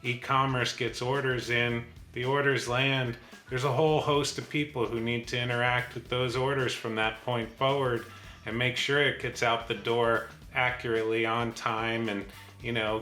e-commerce gets orders in, the orders land, there's a whole host of people who need to interact with those orders from that point forward and make sure it gets out the door accurately on time and,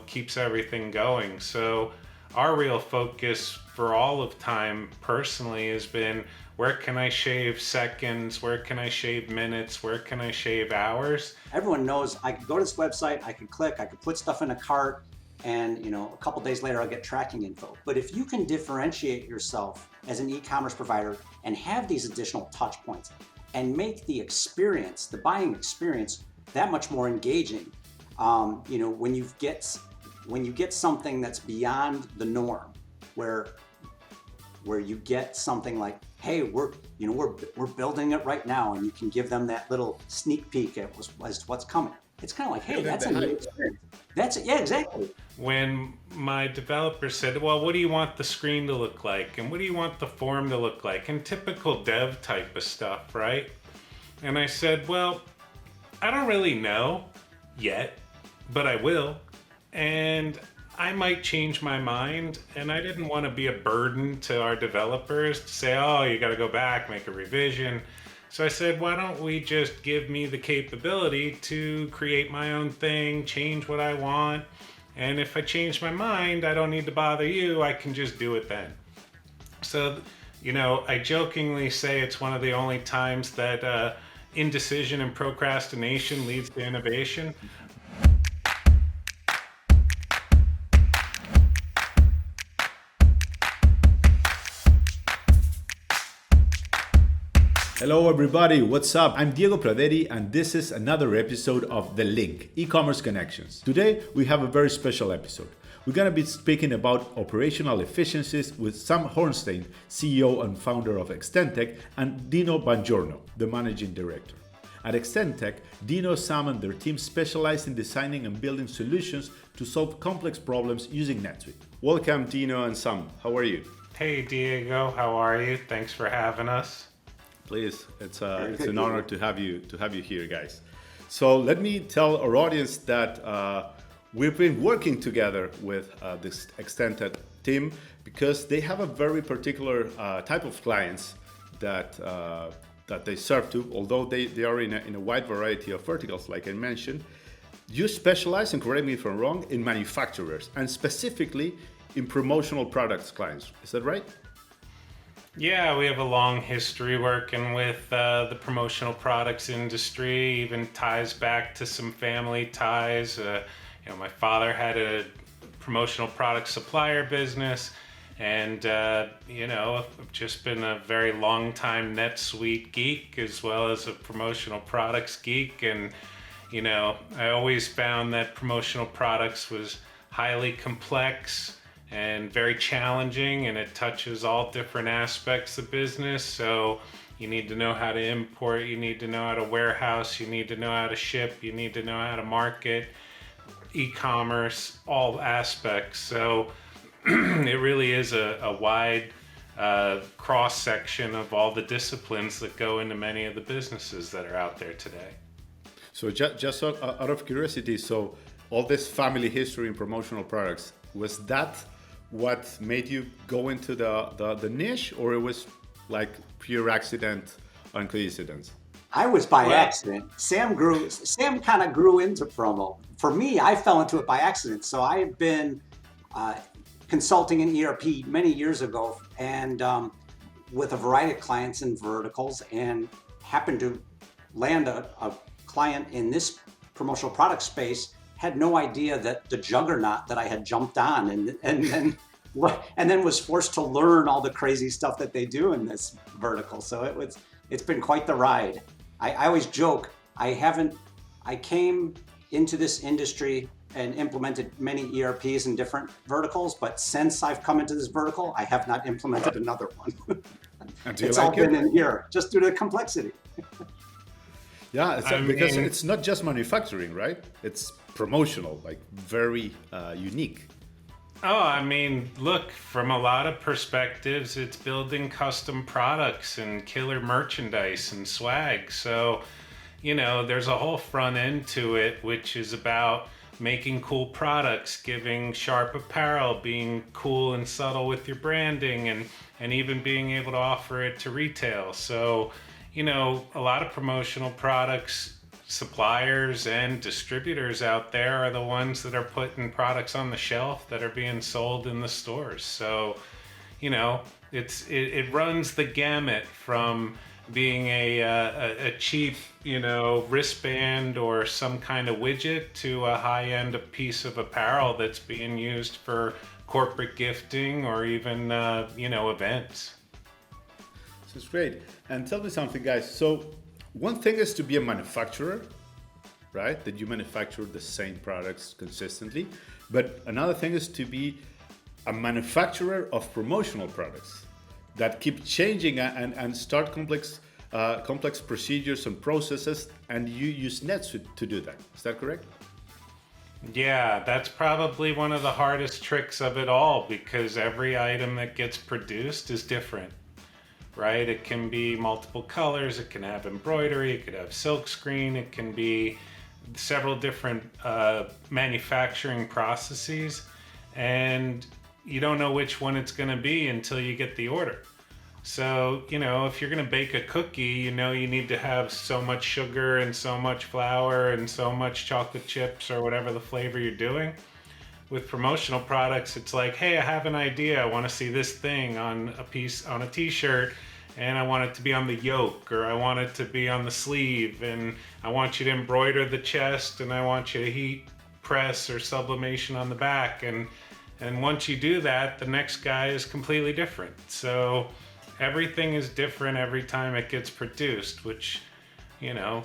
keeps everything going. So our real focus for all of time personally has been, where can I shave seconds? Where can I shave minutes? Where can I shave hours? Everyone knows I could go to this website, I could click, I could put stuff in a cart, and a couple days later I'll get tracking info. But if you can differentiate yourself as an e-commerce provider and have these additional touch points and make the experience, the buying experience, that much more engaging, when you get something that's beyond the norm, where you get something like, hey, we're building it right now, and you can give them that little sneak peek as to what's coming. It's kind of like, hey, that's a new experience. That's it. Yeah, exactly. When my developer said, well, what do you want the screen to look like? And what do you want the form to look like? And typical dev type of stuff, right? And I said, well, I don't really know yet, but I will. And I might change my mind, and I didn't want to be a burden to our developers to say, oh, you got to go back, make a revision. So I said, why don't we just give me the capability to create my own thing, change what I want, and if I change my mind, I don't need to bother you, I can just do it then. So, I jokingly say it's one of the only times that indecision and procrastination leads to innovation. Hello everybody, what's up? I'm Diego Praderi and this is another episode of The Link, E-Commerce Connections. Today we have a very special episode. We're going to be speaking about operational efficiencies with Sam Hornstein, CEO and founder of Extendtech, and Dino Bangiorno, the managing director. At Extendtech, Dino, Sam and their team specialize in designing and building solutions to solve complex problems using NetSuite. Welcome Dino and Sam, how are you? Hey Diego, how are you? Thanks for having us. Please, it's an honor to have you here, guys. So let me tell our audience that we've been working together with this Extendtech team because they have a very particular type of clients that they serve to. Although they are in a wide variety of verticals, like I mentioned. You specialize, and correct me if I'm wrong, in manufacturers and specifically in promotional products clients. Is that right? Yeah, we have a long history working with the promotional products industry, even ties back to some family ties. My father had a promotional product supplier business, and, I've just been a very long time NetSuite geek as well as a promotional products geek. And, I always found that promotional products was highly complex and very challenging, and it touches all different aspects of business. So you need to know how to import, you need to know how to warehouse, you need to know how to ship, you need to know how to market, e-commerce, all aspects. So it really is a wide cross-section of all the disciplines that go into many of the businesses that are out there today. So just out of curiosity, so all this family history in promotional products, was that what made you go into the niche, or it was like pure accident and coincidence? I was by accident. Sam kind of grew into promo. For me, I fell into it by accident. So I had been consulting in ERP many years ago, and with a variety of clients and verticals, and happened to land a client in this promotional product space. Had no idea that the juggernaut that I had jumped on, and then was forced to learn all the crazy stuff that they do in this vertical. So it's been quite the ride. I always joke, I came into this industry and implemented many ERPs in different verticals, but since I've come into this vertical, I have not implemented another one. It's all been in here, just due to the complexity. Yeah, because it's not just manufacturing, right? It's promotional, like very unique. Oh, look, from a lot of perspectives, it's building custom products and killer merchandise and swag. So, there's a whole front end to it, which is about making cool products, giving sharp apparel, being cool and subtle with your branding, and even being able to offer it to retail. So, you know, a lot of promotional products, suppliers and distributors out there are the ones that are putting products on the shelf that are being sold in the stores. So, you know, it runs the gamut from being a cheap, you know, wristband or some kind of widget to a high-end piece of apparel that's being used for corporate gifting or even, you know, events. This is great. And tell me something, guys. So one thing is to be a manufacturer, right? That you manufacture the same products consistently. But another thing is to be a manufacturer of promotional products that keep changing and start complex procedures and processes, and you use NetSuite to do that. Is that correct? Yeah, that's probably one of the hardest tricks of it all, because every item that gets produced is different, right? It can be multiple colors, it can have embroidery, it could have silk screen, it can be several different manufacturing processes, and you don't know which one it's going to be until you get the order. So, you know, if you're going to bake a cookie, you know you need to have so much sugar and so much flour and so much chocolate chips or whatever the flavor you're doing. With promotional products, it's like, hey, I have an idea. I want to see this thing on a t-shirt, and I want it to be on the yoke, or I want it to be on the sleeve, and I want you to embroider the chest, and I want you to heat press or sublimation on the back. And once you do that, the next guy is completely different. So everything is different every time it gets produced, which, you know,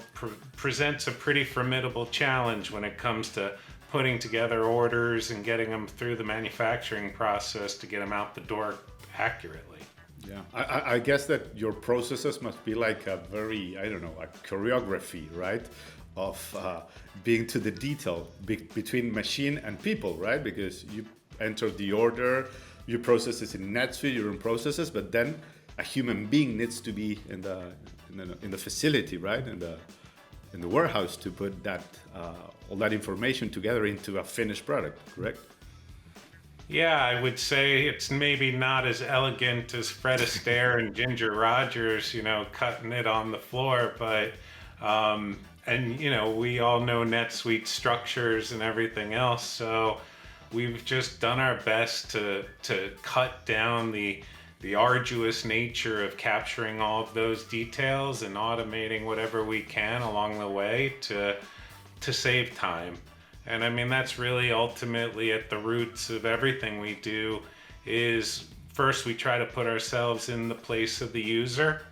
presents a pretty formidable challenge when it comes to putting together orders and getting them through the manufacturing process to get them out the door accurately. Yeah, I guess that your processes must be like a very, I don't know, a choreography, right? Of being to the detail between machine and people, right? Because you enter the order, you process it in NetSuite, your own processes, but then a human being needs to be in the facility, right? In the warehouse to put that all that information together into a finished product, correct? Yeah, I would say it's maybe not as elegant as Fred Astaire and Ginger Rogers, you know, cutting it on the floor, but and you know, we all know NetSuite structures and everything else, so we've just done our best to cut down the arduous nature of capturing all of those details and automating whatever we can along the way to save time. And I mean, that's really ultimately at the roots of everything we do. Is first we try to put ourselves in the place of the user,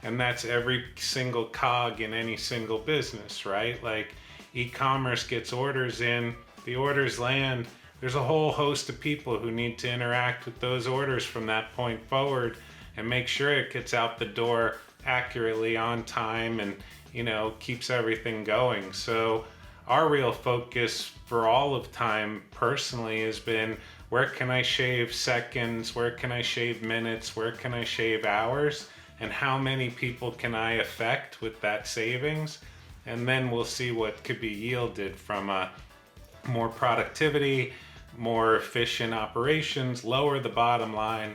and that's every single cog in any single business, right? Like e-commerce gets orders in, the orders land, there's a whole host of people who need to interact with those orders from that point forward and make sure it gets out the door accurately on time and, you know, keeps everything going. So our real focus for all of time personally has been, where can I shave seconds, where can I shave minutes, where can I shave hours, and how many people can I affect with that savings? And then we'll see what could be yielded from a more productivity, more efficient operations, lower the bottom line.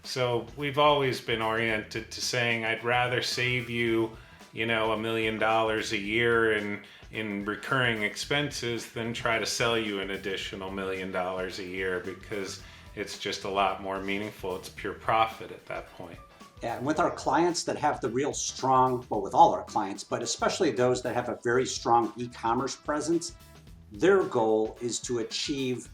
So we've always been oriented to saying, I'd rather save you, you know, $1 million a year in recurring expenses than try to sell you an additional $1 million a year, because it's just a lot more meaningful. It's pure profit at that point. Yeah, and with our clients that have the real strong, well, with all our clients, but especially those that have a very strong e-commerce presence, their goal is to achieve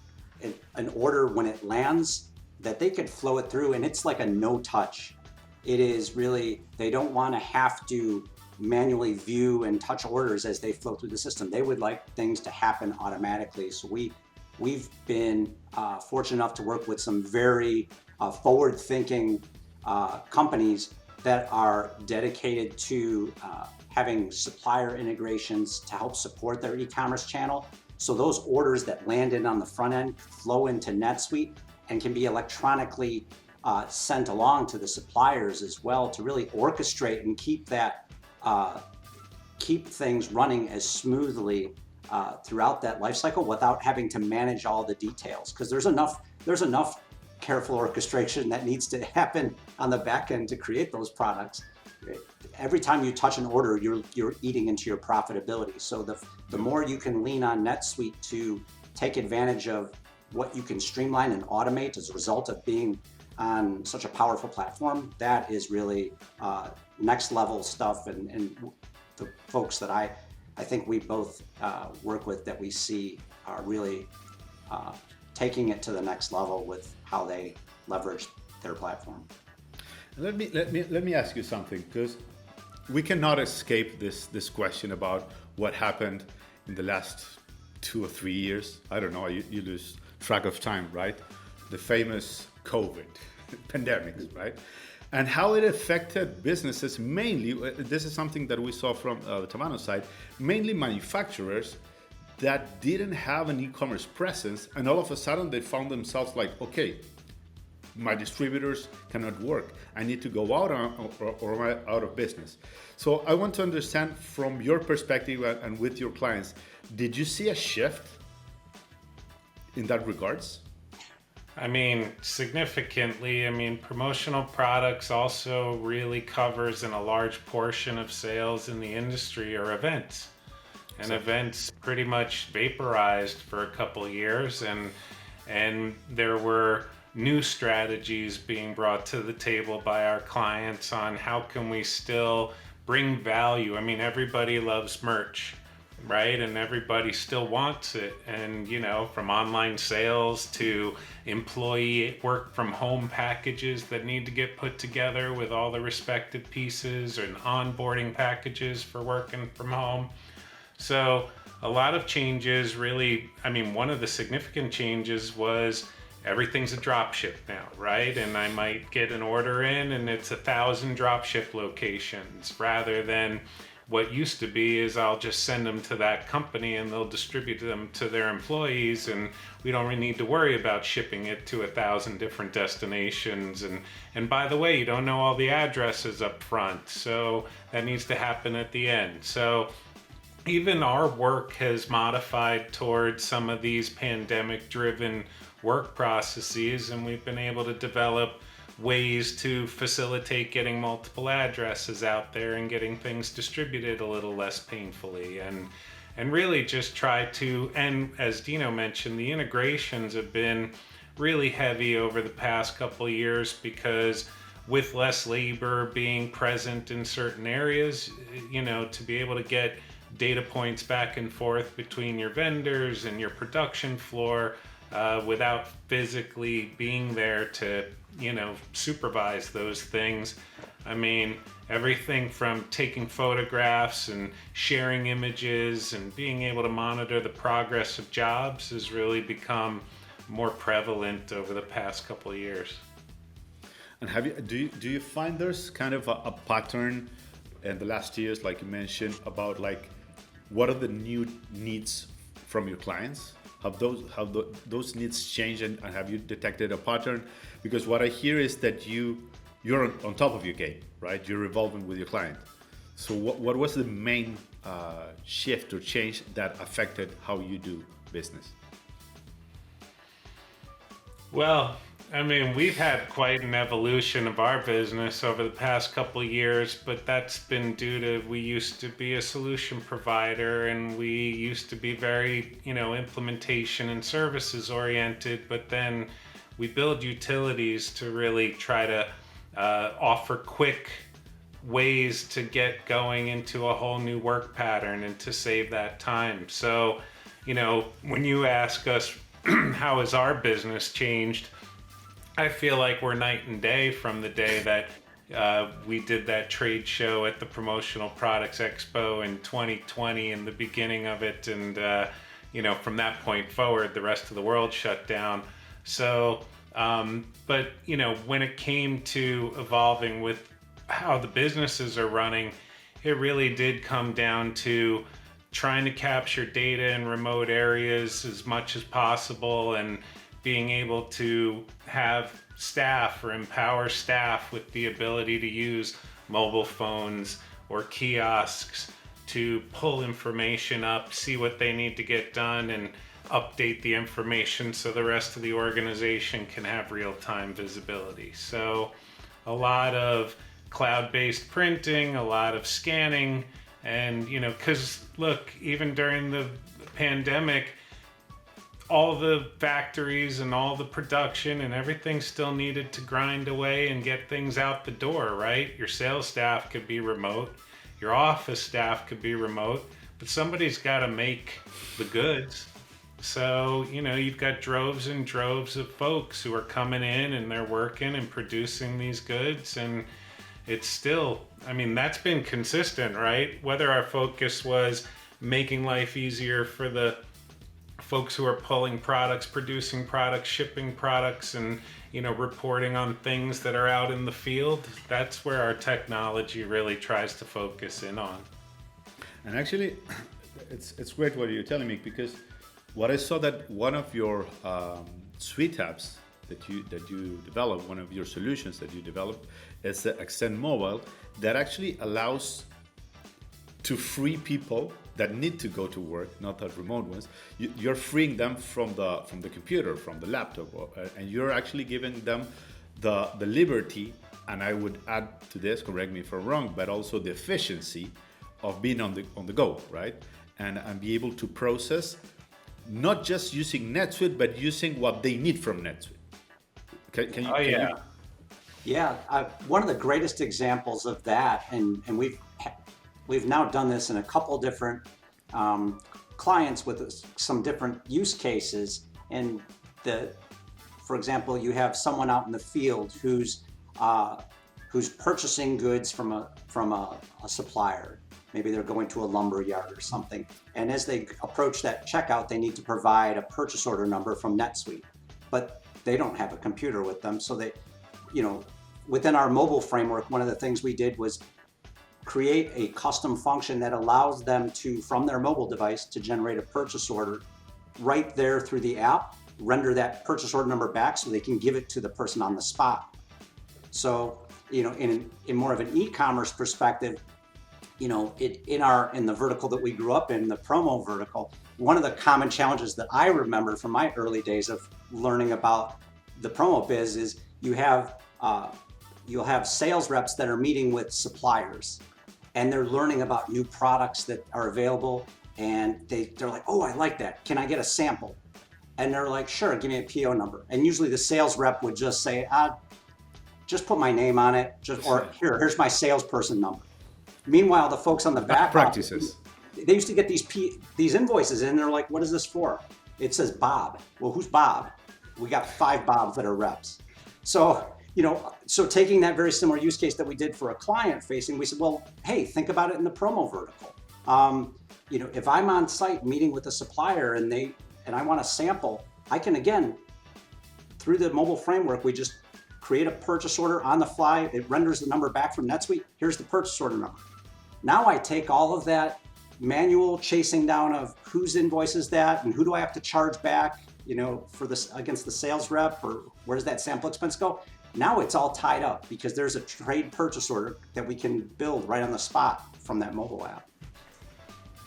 an order when it lands that they could flow it through, and it's like a no touch. It is really, they don't want to have to manually view and touch orders as they flow through the system. They would like things to happen automatically. So we've been fortunate enough to work with some very forward-thinking companies that are dedicated to having supplier integrations to help support their e-commerce channel. So those orders that land in on the front end flow into NetSuite and can be electronically sent along to the suppliers as well, to really orchestrate and keep that keep things running as smoothly throughout that life cycle without having to manage all the details, because there's enough careful orchestration that needs to happen on the back end to create those products. Every time you touch an order, you're eating into your profitability. So the more you can lean on NetSuite to take advantage of what you can streamline and automate as a result of being on such a powerful platform, that is really next level stuff. And the folks that I think we both work with, that we see are really taking it to the next level with how they leverage their platform. Let me ask you something, because we cannot escape this question about what happened in the last 2 or 3 years. I don't know. You lose track of time, right? The famous COVID pandemics, right? And how it affected businesses mainly. This is something that we saw from the Tavano side, mainly manufacturers that didn't have an e-commerce presence, and all of a sudden they found themselves like, okay, my distributors cannot work. I need to go out or am I out of business? So I want to understand from your perspective and with your clients, did you see a shift in that regards? I mean, significantly. I mean, promotional products also really covers in a large portion of sales in the industry or events. And events pretty much vaporized for a couple of years, and there were new strategies being brought to the table by our clients on how can we still bring value. I mean, everybody loves merch, right? And everybody still wants it. And, you know, from online sales to employee work from home packages that need to get put together with all the respective pieces, and onboarding packages for working from home. So a lot of changes really. I mean, one of the significant changes was everything's a drop ship now, right? And I might get an order in and it's 1,000 drop ship locations, rather than what used to be is I'll just send them to that company and they'll distribute them to their employees, and we don't really need to worry about shipping it to 1,000 different destinations. And by the way, you don't know all the addresses up front, so that needs to happen at the end. So even our work has modified towards some of these pandemic driven work processes, and we've been able to develop ways to facilitate getting multiple addresses out there and getting things distributed a little less painfully, and really just try to, and as Dino mentioned, the integrations have been really heavy over the past couple of years, because with less labor being present in certain areas, you know, to be able to get data points back and forth between your vendors and your production floor without physically being there to, you know, supervise those things. I mean, everything from taking photographs and sharing images and being able to monitor the progress of jobs has really become more prevalent over the past couple of years. And do you find there's kind of a pattern in the last years, like you mentioned, about like what are the new needs from your clients? Have those needs changed, and have you detected a pattern? Because what I hear is that you're on top of your game, right? You're evolving with your client. So what was the main shift or change that affected how you do business? Well, I mean, we've had quite an evolution of our business over the past couple of years, but that's been due to, we used to be a solution provider and we used to be very, you know, implementation and services oriented, but then we build utilities to really try to offer quick ways to get going into a whole new work pattern and to save that time. So, you know, when you ask us how has our business changed, I feel like we're night and day from the day that we did that trade show at the Promotional Products Expo in 2020 in the beginning of it. And, you know, from that point forward, the rest of the world shut down. So, but, you know, when it came to evolving with how the businesses are running, it really did come down to trying to capture data in remote areas as much as possible, and being able to have staff or empower staff with the ability to use mobile phones or kiosks to pull information up, see what they need to get done, and update the information so the rest of the organization can have real-time visibility. So a lot of cloud-based printing, a lot of scanning, and because look, even during the pandemic, all the factories and all the production and everything still needed to grind away and get things out the door, right? Your sales staff could be remote, your office staff could be remote, but somebody's got to make the goods. So, you've got droves and droves of folks who are coming in and they're working and producing these goods, and it's still, that's been consistent, right? Whether our focus was making life easier for the folks who are pulling products, producing products, shipping products, and reporting on things that are out in the field, that's where our technology really tries to focus in on. And actually, it's great what you're telling me, because what I saw that one of your suite apps that you developed, one of your solutions that you developed, is the Extend Mobile, that actually allows to free people that need to go to work, not that remote ones. You're freeing them from the computer, from the laptop, and you're actually giving them the liberty, and I would add to this, correct me if I'm wrong, but also the efficiency of being on the go, right? And be able to process, not just using NetSuite, but using what they need from NetSuite. Can you? Yeah, one of the greatest examples of that, and we've now done this in a couple different clients with some different use cases. And for example, you have someone out in the field who's purchasing goods from a supplier. Maybe they're going to a lumber yard or something. And as they approach that checkout, they need to provide a purchase order number from NetSuite, but they don't have a computer with them. So they, within our mobile framework, one of the things we did was create a custom function that allows them to, from their mobile device, to generate a purchase order right there through the app, render that purchase order number back so they can give it to the person on the spot. So, in more of an e-commerce perspective, in the vertical that we grew up in, the promo vertical, one of the common challenges that I remember from my early days of learning about the promo biz is you'll have sales reps that are meeting with suppliers, and they're learning about new products that are available, and they're like, oh, I like that. Can I get a sample? And they're like, sure, give me a PO number. And usually the sales rep would just say, just put my name on it, or here's my salesperson number. Meanwhile, the folks on the back practices, they used to get these invoices in, and they're like, what is this for? It says Bob. Well, who's Bob? We got 5 Bobs that are reps. So taking that very similar use case that we did for a client facing, we said, well, hey, think about it in the promo vertical. If I'm on site meeting with a supplier and I want a sample, I can, again, through the mobile framework, we just create a purchase order on the fly. It renders the number back from NetSuite. Here's the purchase order number. Now I take all of that manual chasing down of whose invoice is that and who do I have to charge back, for this against the sales rep, or where does that sample expense go? Now it's all tied up because there's a trade purchase order that we can build right on the spot from that mobile app.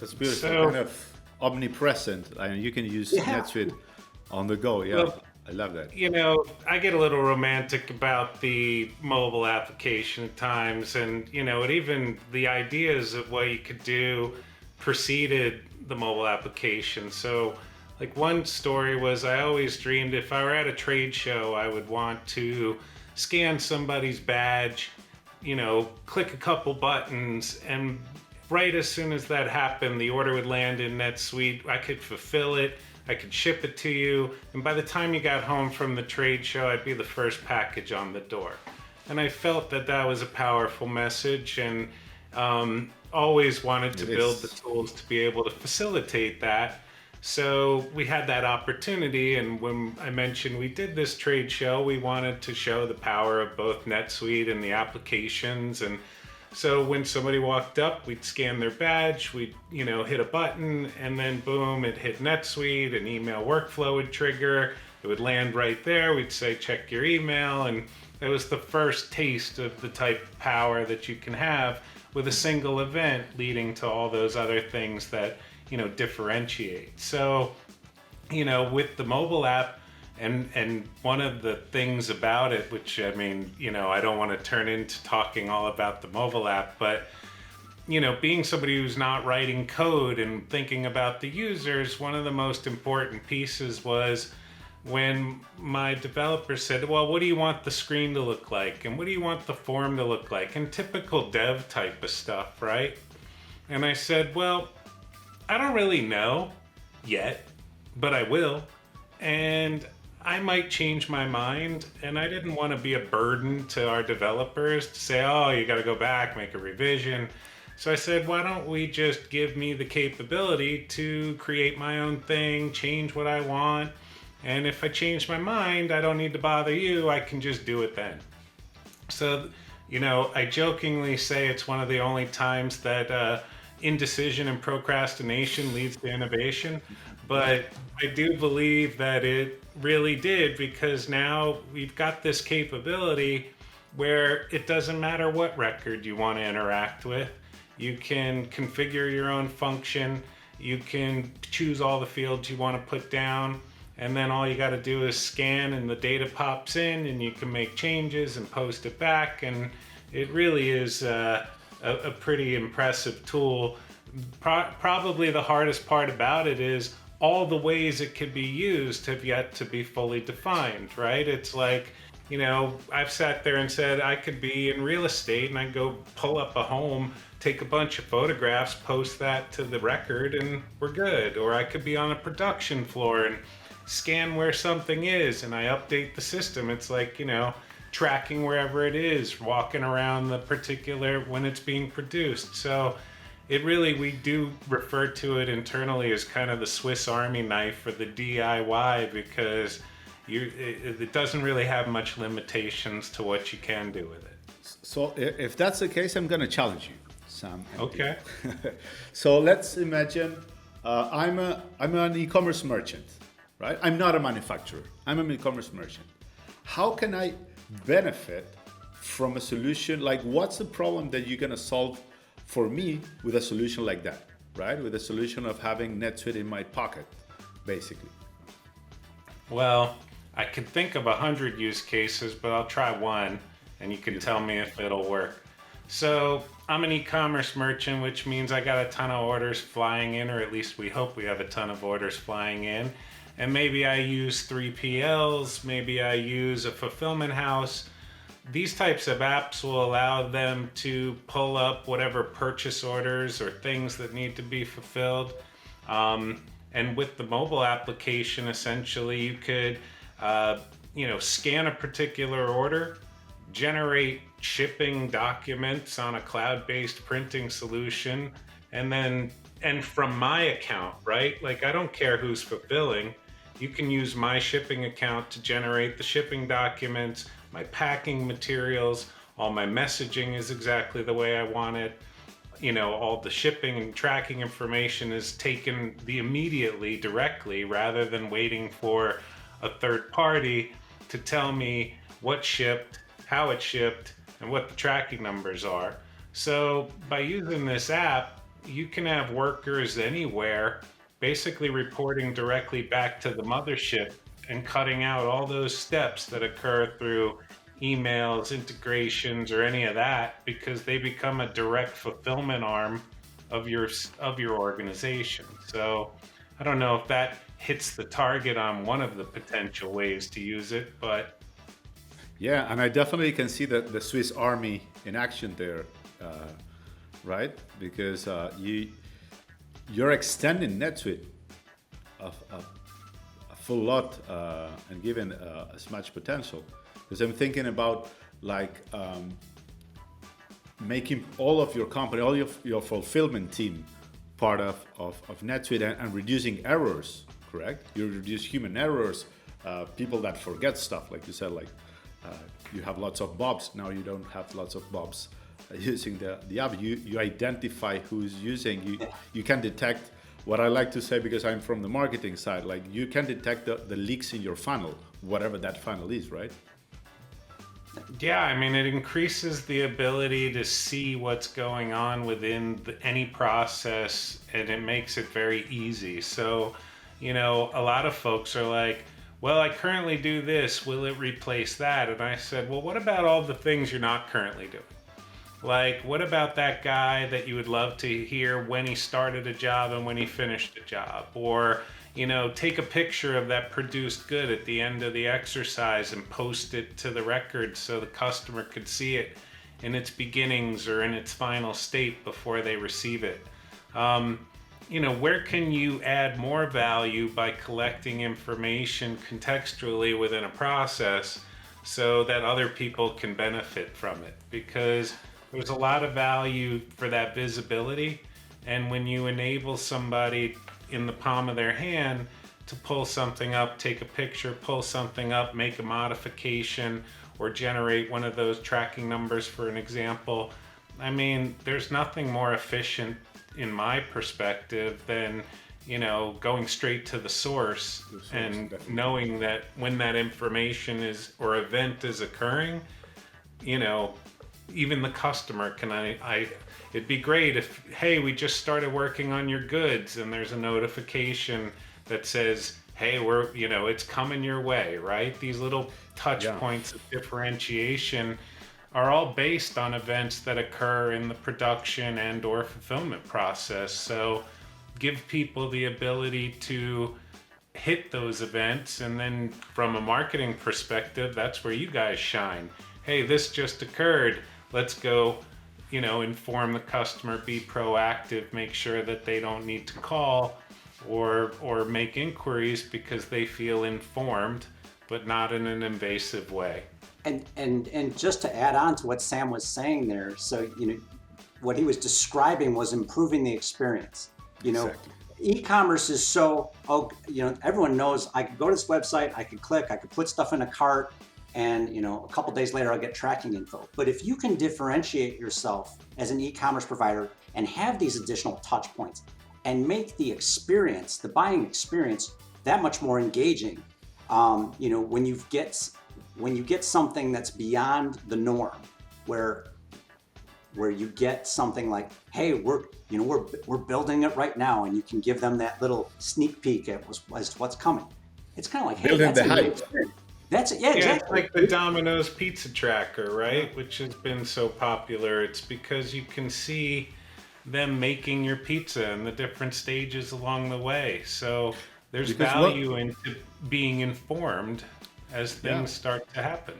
That's beautiful. Kind of omnipresent. You can use NetSuite on the go. Yeah, well, I love that. I get a little romantic about the mobile application at times, and even the ideas of what you could do preceded the mobile application. So, like, one story was, I always dreamed if I were at a trade show, I would want to scan somebody's badge, click a couple buttons, and right as soon as that happened, the order would land in NetSuite. I could fulfill it, I could ship it to you, and by the time you got home from the trade show, I'd be the first package on the door. And I felt that was a powerful message, and always wanted to build the tools to be able to facilitate that. So we had that opportunity, and when I mentioned we did this trade show, we wanted to show the power of both NetSuite and the applications. And so when somebody walked up, we'd scan their badge, we'd hit a button, and then boom, it hit NetSuite, an email workflow would trigger, it would land right there, we'd say check your email, and it was the first taste of the type of power that you can have with a single event leading to all those other things that, differentiate. So, with the mobile app, and one of the things about it, which I mean, I don't want to turn into talking all about the mobile app, but being somebody who's not writing code and thinking about the users, one of the most important pieces was when my developer said, well, what do you want the screen to look like? And what do you want the form to look like? And typical dev type of stuff, right? And I said, well, I don't really know yet, but I will. And I might change my mind, and I didn't want to be a burden to our developers to say, oh, you got to go back, make a revision. So I said, why don't we just give me the capability to create my own thing, change what I want, and if I change my mind, I don't need to bother you, I can just do it then. So, I jokingly say it's one of the only times that indecision and procrastination leads to innovation, but I do believe that it really did, because now we've got this capability where it doesn't matter what record you want to interact with. You can configure your own function. You can choose all the fields you want to put down. And then all you got to do is scan and the data pops in and you can make changes and post it back. And it really is a pretty impressive tool. Probably the hardest part about it is all the ways it could be used have yet to be fully defined, right? It's like, I've sat there and said I could be in real estate and I go pull up a home, take a bunch of photographs, post that to the record, and we're good. Or I could be on a production floor and scan where something is and I update the system. It's like, tracking wherever it is, walking around the particular when it's being produced. So we do refer to it internally as kind of the Swiss Army knife for the DIY, because it doesn't really have much limitations to what you can do with it. So if that's the case, I'm going to challenge you, Sam. Okay. So let's imagine I'm an e-commerce merchant, right? I'm not a manufacturer. I'm an e-commerce merchant. How can I benefit from a solution? Like, what's the problem that you're going to solve for me with a solution like that, right? With a solution of having NetSuite in my pocket, basically. Well, I could think of 100 use cases, but I'll try one and you can tell me if it'll work. So I'm an e-commerce merchant, which means I got a ton of orders flying in, or at least we hope we have a ton of orders flying in. And maybe I use 3PLs, maybe I use a fulfillment house. These types of apps will allow them to pull up whatever purchase orders or things that need to be fulfilled. And with the mobile application, essentially, you could, scan a particular order, generate shipping documents on a cloud-based printing solution, and from my account, right? Like, I don't care who's fulfilling. You can use my shipping account to generate the shipping documents, my packing materials, all my messaging is exactly the way I want it. All the shipping and tracking information is taken immediately, directly, rather than waiting for a third party to tell me what shipped, how it shipped, and what the tracking numbers are. So by using this app, you can have workers anywhere basically reporting directly back to the mothership and cutting out all those steps that occur through emails, integrations, or any of that, because they become a direct fulfillment arm of your organization. So I don't know if that hits the target on one of the potential ways to use it, but yeah, and I definitely can see the Swiss Army in action there, right? Because you're extending NetSuite a full lot and given as much potential. Because I'm thinking about making all of your company, all your fulfillment team part of NetSuite and reducing errors, correct? You reduce human errors, people that forget stuff, like you said, you have lots of Bobs. Now you don't have lots of Bobs using the app. You identify who's using, you can detect, what I like to say, because I'm from the marketing side, you can detect the leaks in your funnel, whatever that funnel is, right? Yeah, I mean, it increases the ability to see what's going on within any process, and it makes it very easy. So, a lot of folks are like, well, I currently do this. Will it replace that? And I said, well, what about all the things you're not currently doing? Like, what about that guy that you would love to hear when he started a job and when he finished a job? Or, take a picture of that produced good at the end of the exercise and post it to the record so the customer could see it in its beginnings or in its final state before they receive it. Where can you add more value by collecting information contextually within a process so that other people can benefit from it? Because there's a lot of value for that visibility. And when you enable somebody in the palm of their hand to pull something up, take a picture, pull something up, make a modification, or generate one of those tracking numbers for an example, I mean, there's nothing more efficient in my perspective than going straight to the source and definitely knowing that when that information is or event is occurring, even the customer can it'd be great if, hey, we just started working on your goods and there's a notification that says, hey, we're, it's coming your way, right? These little touch points of differentiation are all based on events that occur in the production and or fulfillment process. So give people the ability to hit those events, and then from a marketing perspective, that's where you guys shine. Hey, this just occurred. Let's go, inform the customer, be proactive, make sure that they don't need to call or make inquiries because they feel informed, but not in an invasive way. And just to add on to what Sam was saying there, so what he was describing was improving the experience. Exactly. E-commerce is so, everyone knows I could go to this website, I could click, I could put stuff in a cart, and a couple days later I'll get tracking info. But if you can differentiate yourself as an e-commerce provider and have these additional touch points and make the experience, the buying experience, that much more engaging, when you get something that's beyond the norm, where you get something like, hey, we're building it right now, and you can give them that little sneak peek as to what's coming. It's kind of like, hey, building that's the hype. Experience. That's it. Yeah, exactly. It's like the Domino's pizza tracker, right? Which has been so popular. It's because you can see them making your pizza and the different stages along the way. So there's value in being informed as things start to happen.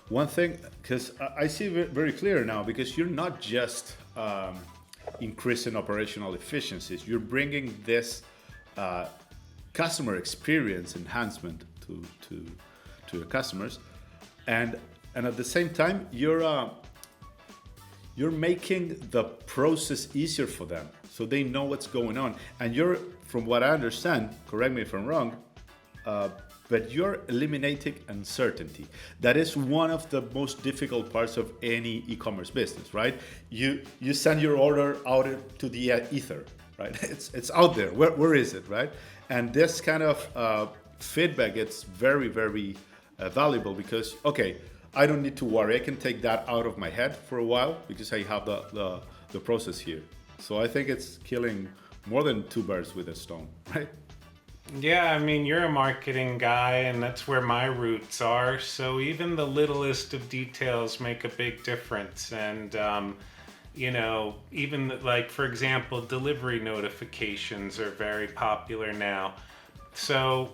One thing, because I see very clear now, because you're not just increasing operational efficiencies, you're bringing this customer experience enhancement to your customers, and at the same time you're making the process easier for them, so they know what's going on, and you're, from what I understand, correct me if I'm wrong, but you're eliminating uncertainty. That is one of the most difficult parts of any e-commerce business, right? You send your order out to the ether, right? It's out there. Where is it, right? And this kind of feedback, it's very, very valuable, because, okay, I don't need to worry. I can take that out of my head for a while because I have the process here. So I think it's killing more than two birds with a stone, right? Yeah, I mean, you're a marketing guy, and that's where my roots are. So even the littlest of details make a big difference. And, even like, for example, delivery notifications are very popular now. So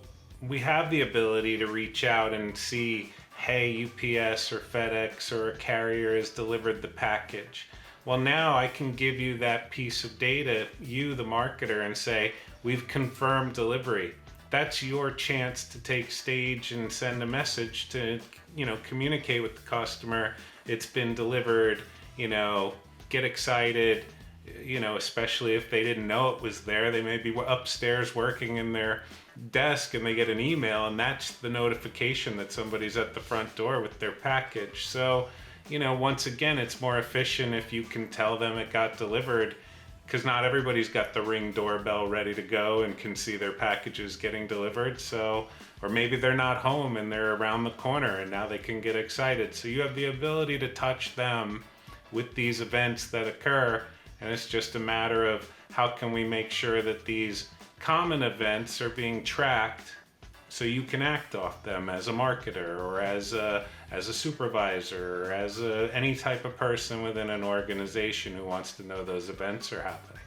we have the ability to reach out and see, hey, UPS or FedEx or a carrier has delivered the package. Well, now I can give you that piece of data, you, the marketer, and say, we've confirmed delivery. That's your chance to take stage and send a message to, communicate with the customer. It's been delivered, get excited, especially if they didn't know it was there. They may be upstairs working in their desk and they get an email, and that's the notification that somebody's at the front door with their package. So, once again, it's more efficient if you can tell them it got delivered, because not everybody's got the Ring doorbell ready to go and can see their packages getting delivered. So, or maybe they're not home and they're around the corner and now they can get excited. So you have the ability to touch them with these events that occur, and it's just a matter of how can we make sure that these common events are being tracked so you can act off them as a marketer or as a supervisor or as any type of person within an organization who wants to know those events are happening.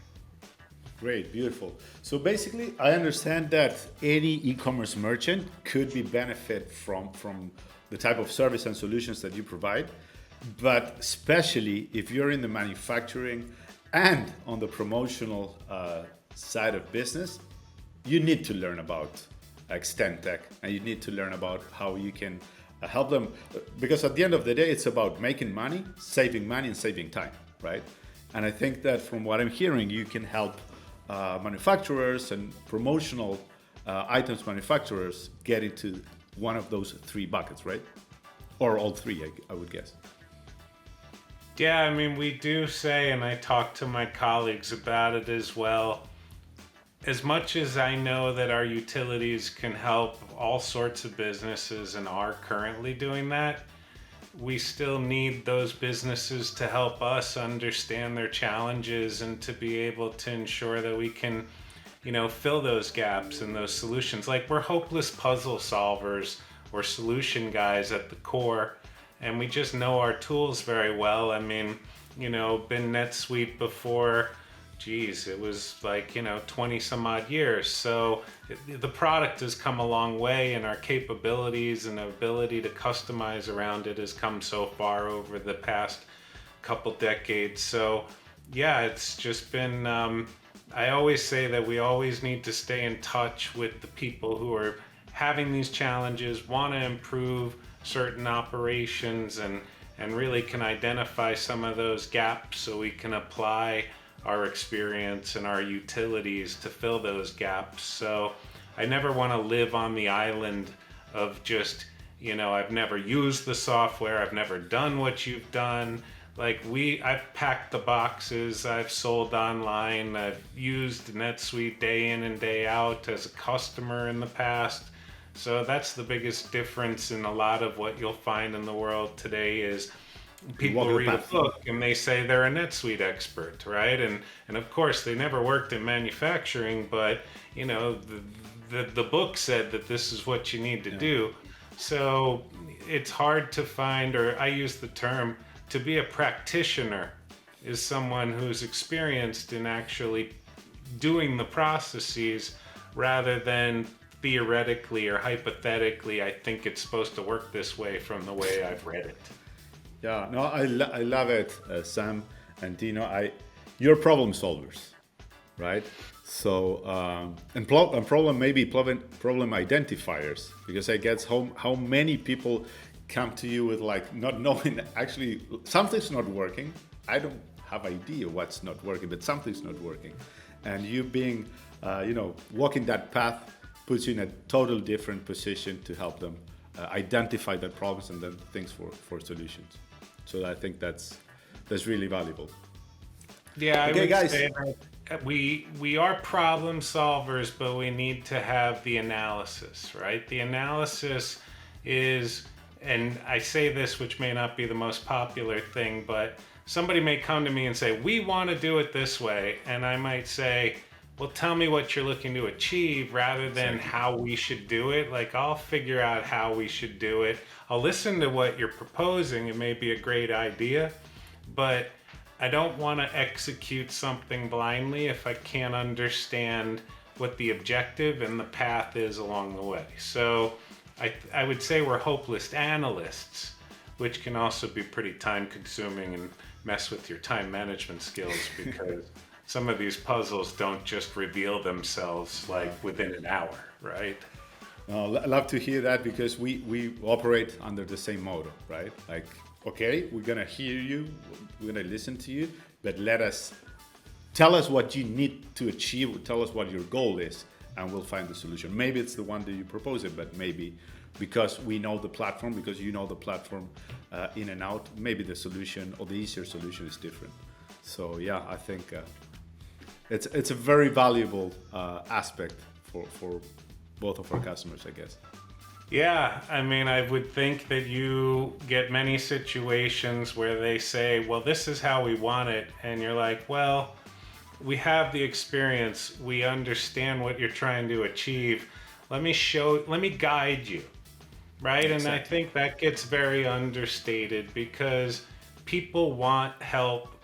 Great, beautiful. So basically, I understand that any e-commerce merchant could be benefit from the type of service and solutions that you provide, but especially if you're in the manufacturing and on the promotional side of business, you need to learn about Extendtech, and you need to learn about how you can help them, because at the end of the day, it's about making money, and saving time, right? And I think that from what I'm hearing, you can help manufacturers and promotional items manufacturers get into one of those three buckets, right? Or all three, I would guess. Yeah, I mean, we do say, and I talk to my colleagues about it as well, as much as I know that our utilities can help all sorts of businesses and are currently doing that, we still need those businesses to help us understand their challenges and to be able to ensure that we can, fill those gaps and those solutions. Like, we're hopeless puzzle solvers or solution guys at the core, and we just know our tools very well. I mean, been NetSuite before, it was like, 20 some odd years. So the product has come a long way, and our capabilities and ability to customize around it has come so far over the past couple decades. So yeah, it's just been, I always say that we always need to stay in touch with the people who are having these challenges, want to improve certain operations, and really can identify some of those gaps so we can apply our experience and our utilities to fill those gaps. So I never want to live on the island of just, I've never used the software, I've never done what you've done. Like, I've packed the boxes, I've sold online, I've used NetSuite day in and day out as a customer in the past. So that's the biggest difference in a lot of what you'll find in the world today is people read a book and they say they're a NetSuite expert, right? And of course they never worked in manufacturing, but the book said that this is what you need to do. So it's hard to find, or I use the term, to be a practitioner is someone who's experienced in actually doing the processes rather than theoretically or hypothetically, I think it's supposed to work this way from the way I've read it. Yeah, no, I love it, Sam and Dino. You're problem solvers, right? So, and problem identifiers, because I guess how many people come to you with like not knowing actually something's not working. I don't have idea what's not working, but something's not working, and you being, walking that path puts you in a total different position to help them identify their problems and then things for solutions. So I think that's really valuable. Yeah, I okay, would guys. say that we are problem solvers, but we need to have the analysis, right? The analysis is, and I say this, which may not be the most popular thing, but somebody may come to me and say, we want to do it this way. And I might say, well, tell me what you're looking to achieve rather than how we should do it. Like, I'll figure out how we should do it. I'll listen to what you're proposing. It may be a great idea, but I don't want to execute something blindly if I can't understand what the objective and the path is along the way. So I would say we're hopeless analysts, which can also be pretty time consuming and mess with your time management skills because some of these puzzles don't just reveal themselves like within an hour, right? No, I love to hear that because we operate under the same motto, right? Like, okay, we're gonna hear you, we're gonna listen to you, but tell us what you need to achieve, tell us what your goal is, and we'll find the solution. Maybe it's the one that you propose it, but maybe because we know the platform, because you know the platform in and out, maybe the solution or the easier solution is different. So yeah, I think it's a very valuable aspect for both of our customers, I guess. Yeah, I mean, I would think that you get many situations where they say, well, this is how we want it. And you're like, well, we have the experience. We understand what you're trying to achieve. Let me guide you. Right. Exactly. And I think that gets very understated because people want help.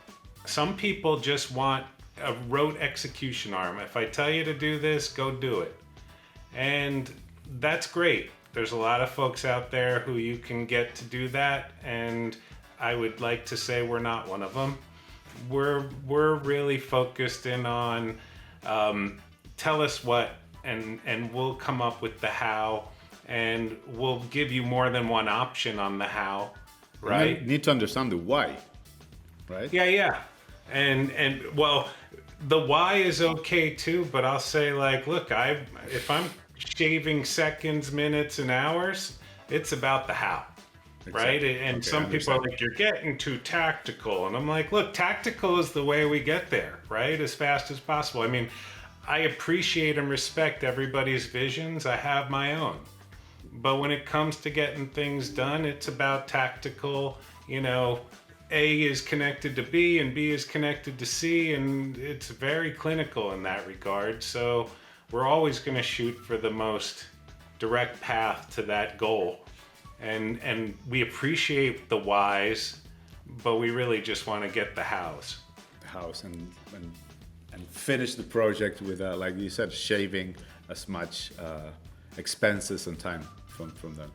Some people just want a rote execution arm. If I tell you to do this, go do it. And that's great. There's a lot of folks out there who you can get to do that, and I would like to say we're not one of them. We're really focused in on tell us what, and we'll come up with the how, and we'll give you more than one option on the how, right? You need to understand the why, right? Yeah. And well, the why is okay too, but I'll say like, look, if I'm shaving seconds, minutes, and hours, it's about the how, right? And okay, some people are like, you're getting too tactical. And I'm like, look, tactical is the way we get there, right? As fast as possible. I mean, I appreciate and respect everybody's visions. I have my own. But when it comes to getting things done, it's about tactical, A is connected to B and B is connected to C, and it's very clinical in that regard. So we're always going to shoot for the most direct path to that goal. And we appreciate the whys, but we really just want to get the hows. The hows and finish the project with, like you said, shaving as much expenses and time from them.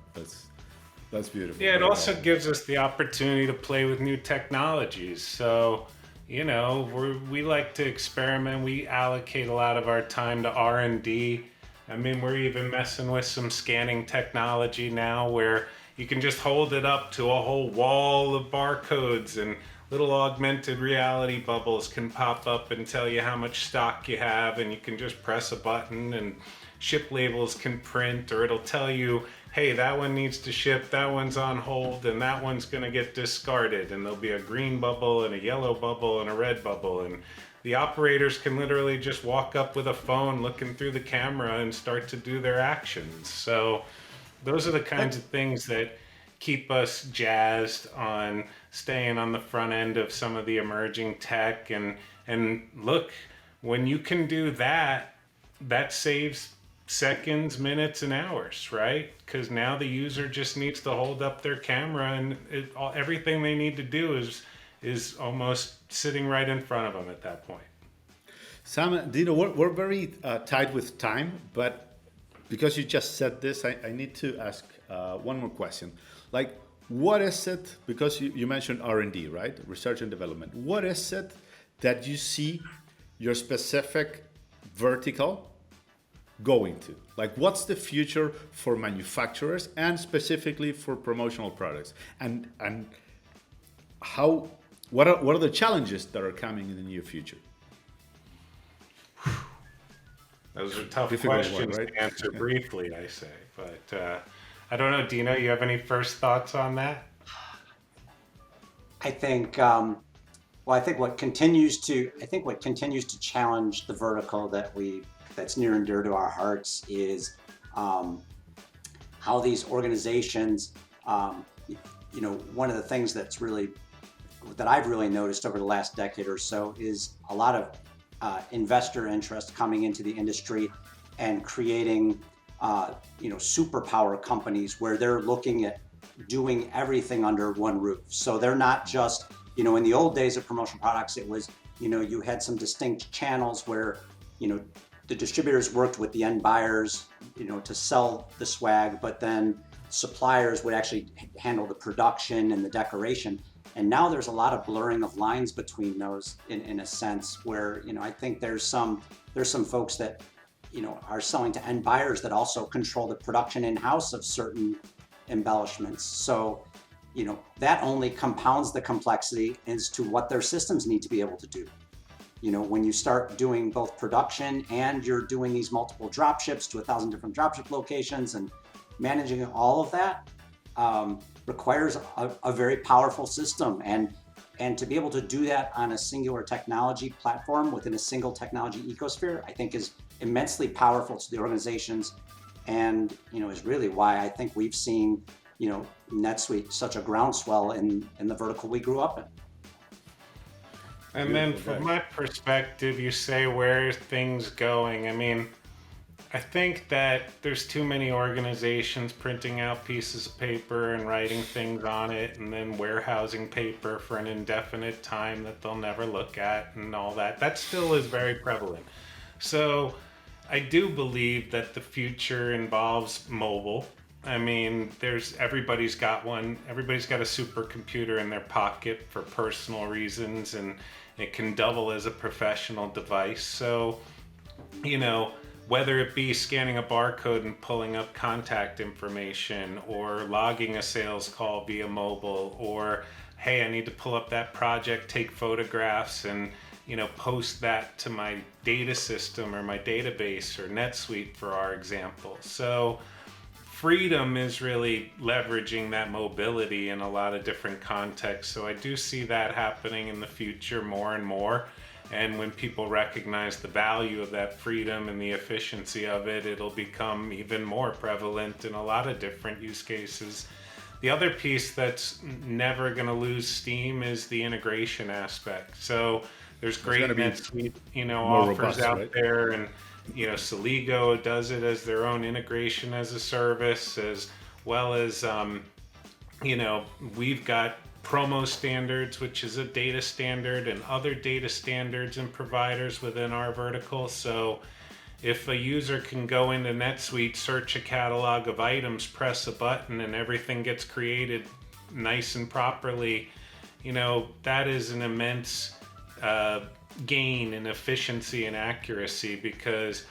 That's beautiful. Yeah, it also gives us the opportunity to play with new technologies. So, we like to experiment. We allocate a lot of our time to R&D. I mean, we're even messing with some scanning technology now where you can just hold it up to a whole wall of barcodes and little augmented reality bubbles can pop up and tell you how much stock you have, and you can just press a button and ship labels can print, or it'll tell you, hey, that one needs to ship, that one's on hold, and that one's going to get discarded, and there'll be a green bubble and a yellow bubble and a red bubble, and the operators can literally just walk up with a phone looking through the camera and start to do their actions. So those are the kinds of things that keep us jazzed on staying on the front end of some of the emerging tech. And look, when you can do that, that saves seconds, minutes, and hours, right? Because now the user just needs to hold up their camera, and everything they need to do is almost sitting right in front of them at that point. Sam, Dino, we're very tight with time, but because you just said this, I need to ask one more question. Like, what is it, because you mentioned R&D, right? Research and development. What is it that you see your specific vertical going to? Like, what's the future for manufacturers and specifically for promotional products? And what are the challenges that are coming in the near future? Those are tough Difficult questions one, right? to answer briefly, I say. But I don't know, Dino, you have any first thoughts on that? I think I think what continues to challenge the vertical that's near and dear to our hearts is how these organizations, one of the things that I've really noticed over the last decade or so is a lot of investor interest coming into the industry and creating superpower companies where they're looking at doing everything under one roof. So they're not just, in the old days of promotional products, it was, you had some distinct channels where, the distributors worked with the end buyers, to sell the swag, but then suppliers would actually handle the production and the decoration. And now there's a lot of blurring of lines between those in a sense where, I think there's some folks that, are selling to end buyers that also control the production in-house of certain embellishments. So, that only compounds the complexity as to what their systems need to be able to do. When you start doing both production and you're doing these multiple drop ships to 1,000 different dropship locations and managing all of that requires a very powerful system. And, And to be able to do that on a singular technology platform within a single technology ecosphere, I think is immensely powerful to the organizations, and is really why I think we've seen NetSuite such a groundswell in the vertical we grew up in. And then from my perspective, you say, where are things going? I mean, I think that there's too many organizations printing out pieces of paper and writing things on it and then warehousing paper for an indefinite time that they'll never look at and all that. That still is very prevalent. So I do believe that the future involves mobile. I mean, everybody's got one. Everybody's got a supercomputer in their pocket for personal reasons, and it can double as a professional device. So, whether it be scanning a barcode and pulling up contact information, or logging a sales call via mobile, or, hey, I need to pull up that project, take photographs, and post that to my data system or my database or NetSuite, for our example. So Freedom is really leveraging that mobility in a lot of different contexts. So I do see that happening in the future more and more. And when people recognize the value of that freedom and the efficiency of it, it'll become even more prevalent in a lot of different use cases. The other piece that's never going to lose steam is the integration aspect. So there's great NetSuite, offers robust, out right? there, and Celigo does it as their own integration as a service, as well as we've got Promo Standards, which is a data standard, and other data standards and providers within our vertical. So if a user can go into NetSuite, search a catalog of items, press a button, and everything gets created nice and properly, that is an immense gain in efficiency and accuracy, because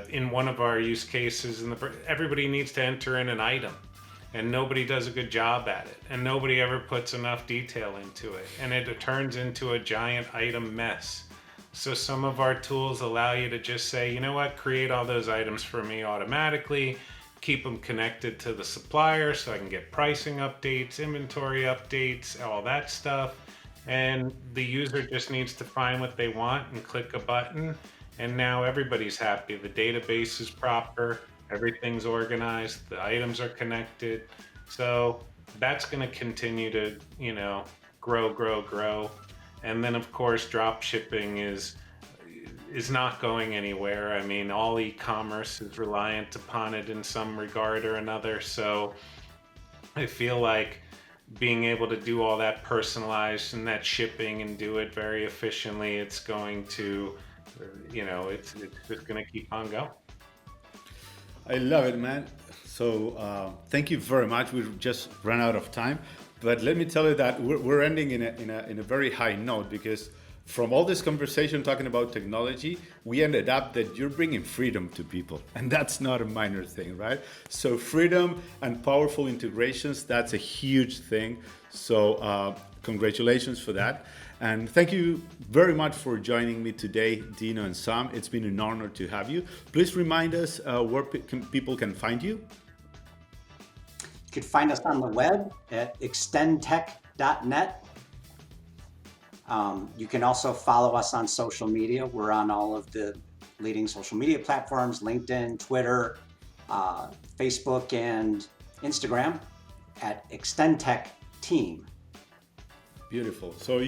in one of our use cases, everybody needs to enter in an item, and nobody does a good job at it, and nobody ever puts enough detail into it, and it turns into a giant item mess. So some of our tools allow you to just say, create all those items for me automatically, keep them connected to the supplier so I can get pricing updates, inventory updates, all that stuff. And the user just needs to find what they want and click a button, and now everybody's happy. The database is proper, everything's organized, the items are connected. So that's going to continue to, grow. And then of course, drop shipping is not going anywhere. I mean, all e-commerce is reliant upon it in some regard or another. So I feel like being able to do all that personalized and that shipping and do it very efficiently, it's going to, it's just going to keep on going. I love it, man. So thank you very much. We've just run out of time, but let me tell you that we're ending in a very high note, because from all this conversation talking about technology, we ended up that you're bringing freedom to people, and that's not a minor thing, right? So freedom and powerful integrations, that's a huge thing. So congratulations for that. And thank you very much for joining me today, Dino and Sam. It's been an honor to have you. Please remind us where people can find you. You can find us on the web at extendtech.net. You can also follow us on social media. We're on all of the leading social media platforms: LinkedIn, Twitter, Facebook, and Instagram at Extendtech Team. Beautiful. So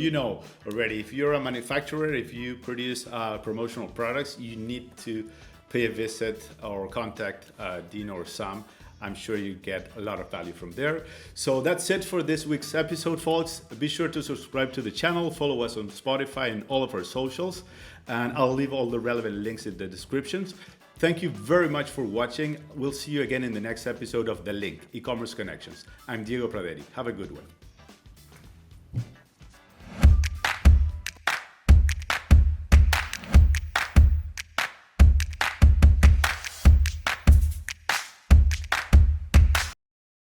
already, if you're a manufacturer, if you produce promotional products, you need to pay a visit or contact Dino or Sam. I'm sure you get a lot of value from there. So that's it for this week's episode, folks. Be sure to subscribe to the channel, follow us on Spotify and all of our socials, and I'll leave all the relevant links in the descriptions. Thank you very much for watching. We'll see you again in the next episode of The Link, E-Commerce Connections. I'm Diego Praderi. Have a good one.